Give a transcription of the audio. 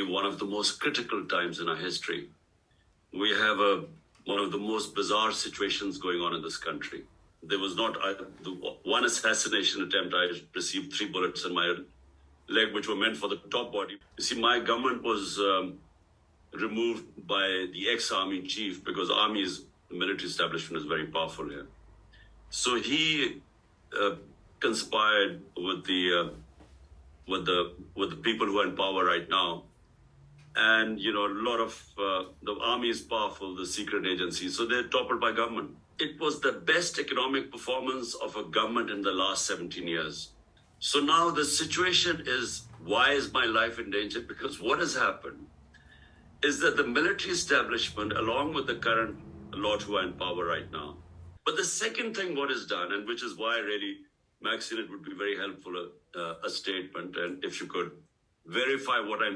one of the most critical times in our history. We have one of the most bizarre situations going on in this country. There was not the one assassination attempt. I received 3 bullets in my leg, which were meant for the top body. You see, my government was removed by the ex-army chief because the military establishment is very powerful here. So he conspired with the people who are in power right now. And, a lot of the army is powerful, the secret agencies, so they're toppled by government. It was the best economic performance of a government in the last 17 years. So now the situation is, why is my life in danger? Because what has happened is that the military establishment, along with the current lot who are in power right now. But the second thing what is done, and which is why really, Maxine, it would be very helpful, a statement, and if you could verify what I'm saying.